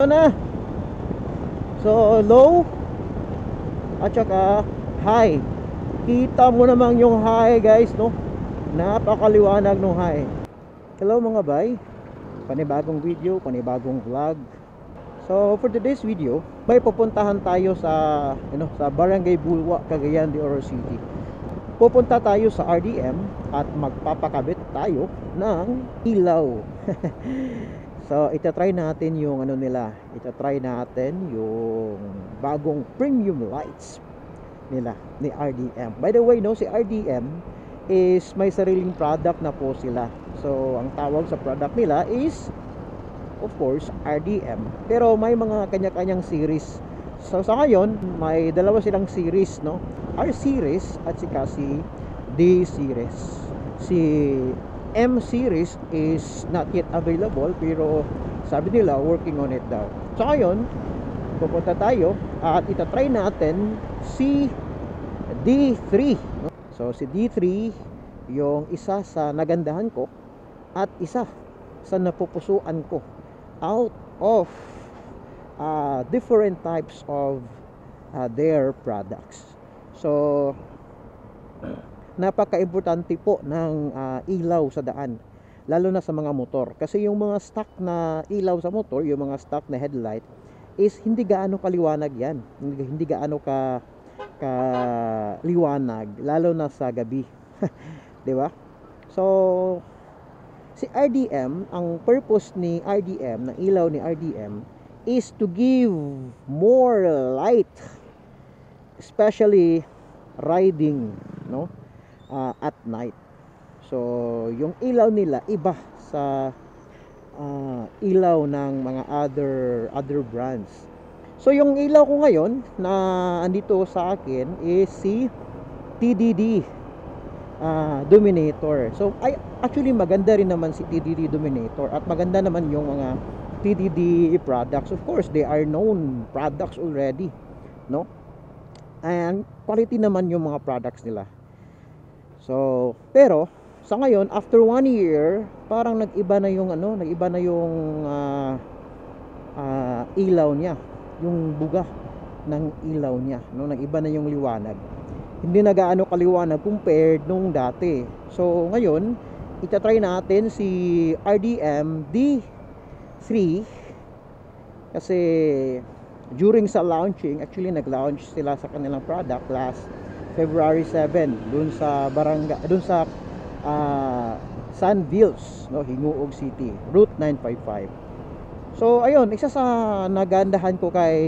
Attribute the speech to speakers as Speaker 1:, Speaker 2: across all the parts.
Speaker 1: na. So low at saka high. Kita mo naman yung high guys, no? Napakaliwanag ng high. Hello mga bay, panibagong video, panibagong vlog. So for today's video, may pupuntahan tayo sa sa Barangay Bulwa, Cagayan de Oro City. Pupunta tayo sa RDM at magpapakabit tayo ng ilaw. So itatry natin yung nila, itatry natin yung bagong premium lights nila ni RDM. By the way, no, si RDM is may sariling product na po sila. So ang tawag sa product nila is of course RDM, pero may mga kanya-kanyang series. So sa ngayon may dalawa silang series, no? R series at saka si D series. Si M series is not yet available, pero sabi nila working on it daw. So ngayon pupunta tayo at itatry natin si D3, no? So si D3 yung isa sa nagandahan ko at isa sa napupusuan ko out of different types of their products. So napaka-importante po ng ilaw sa daan, lalo na sa mga motor, kasi yung mga stock na ilaw sa motor, yung mga stock na headlight is hindi gaano kaliwanag yan, hindi gaano liwanag, lalo na sa gabi. 'Di ba? So si RDM, ang purpose ni RDM, ng ilaw ni RDM is to give more light, especially riding, no? At night. So yung ilaw nila iba sa ilaw ng mga other brands. So yung ilaw ko ngayon na andito sa akin is si TDD Dominator. So actually maganda rin naman si TDD Dominator at maganda naman yung mga TDD products. Of course they are known products already, no? And quality naman yung mga products nila. So pero sa ngayon after 1 year parang nag-iba na yung ilaw niya, yung buga ng ilaw niya, no? Nag-iba na yung liwanag, hindi na gaano kaliwanag compared nung dati. So ngayon itatry natin si RDM D3 kasi during sa launching, actually nag-launch sila sa kanilang product last February 7 dun sa Sunvilles, no, Hinguog City, Route 955. So ayun, isa sa nagandahan ko kay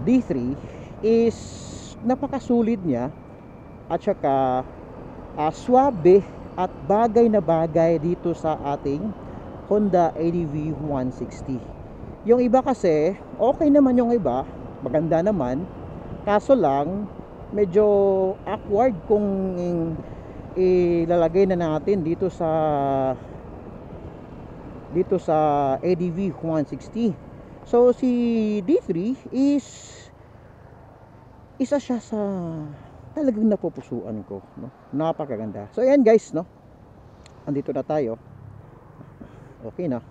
Speaker 1: D3 is napakasulit niya at saka swabe at bagay na bagay dito sa ating Honda ADV 160. Yung iba kasi okay naman, yung iba maganda naman, kaso lang medyo awkward kung ilalagay na natin dito sa ADV 160. So si D3 is isa siya sa talagang napupusuan ko, no? Napakaganda. So ayan guys, no, andito na tayo, okay na.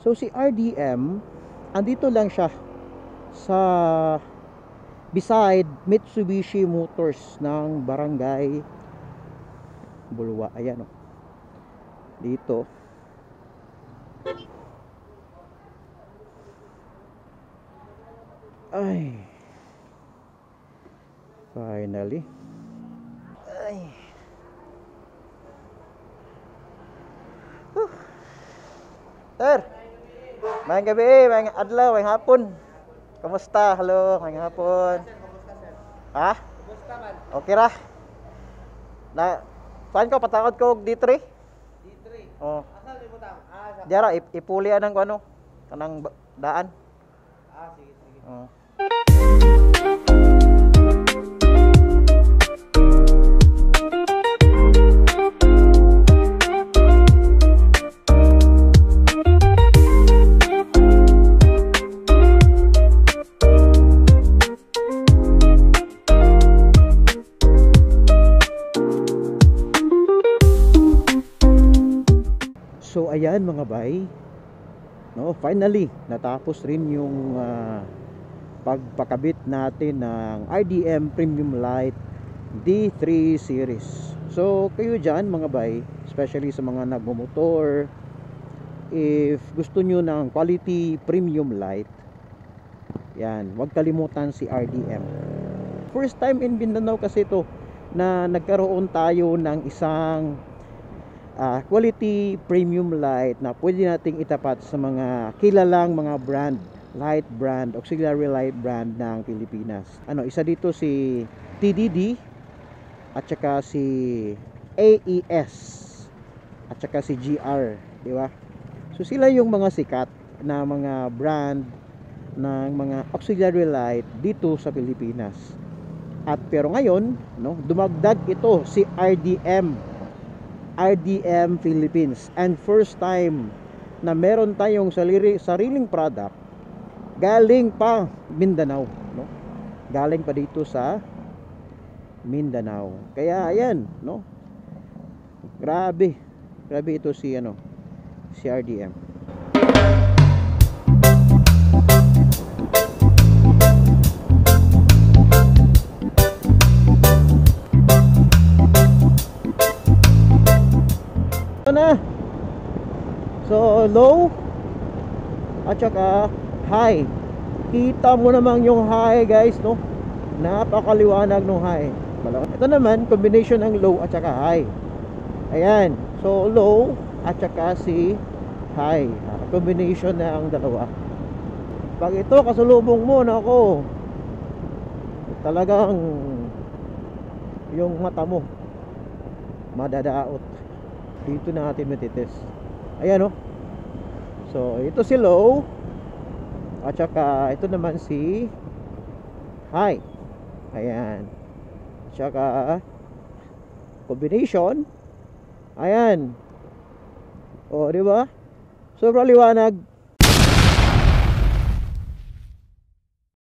Speaker 1: So si RDM andito lang siya sa beside Mitsubishi Motors ng Barangay Bulwa. Ayan, oh. Dito ay finally Sir, mayang gabi, mayang adlaw, mayang hapon. Kamusta? Hello, mayang hapon. Ha? Kamusta man? Okay ra. Saan ko patakot ko D3? D3. Oh. Asa mo tang? Diara ipuli anang ano? Kanang daan. Sige, sige. Oh. ayan mga bay, no, finally natapos rin yung pagpakabit natin ng RDM Premium Light D3 series. So kayo dyan mga bay, especially sa mga nagmumotor, if gusto nyo ng quality premium light, yan, huwag kalimutan si RDM. First time in Mindanao kasi ito na nagkaroon tayo ng isang quality premium light na pwede nating itapat sa mga kilalang mga brand, light brand, auxiliary light brand ng Pilipinas. Isa dito si TDD at saka si AES at saka si GR, di ba? So sila yung mga sikat na mga brand ng mga auxiliary light dito sa Pilipinas. At pero ngayon, no, dumagdag ito si RDM Philippines, and first time na meron tayong sariling product galing pa Mindanao, no? Galing pa dito sa Mindanao. Kaya ayan, no? Grabe ito si si RDM. Na. So low at saka high. Kita mo naman yung high guys, no? Napakaliwanag ng high. Ito naman combination ng low at saka high. Ayan. So low at saka si high. Combination na ang dalawa. Pag ito kasalubong mo, nako, talagang yung mata mo madadaot. Dito na natin matitest. Ayan, oh. So ito si low at saka ito naman si high. Ayan. Tsaka combination. Ayan. O, di ba? Sobrang liwanag.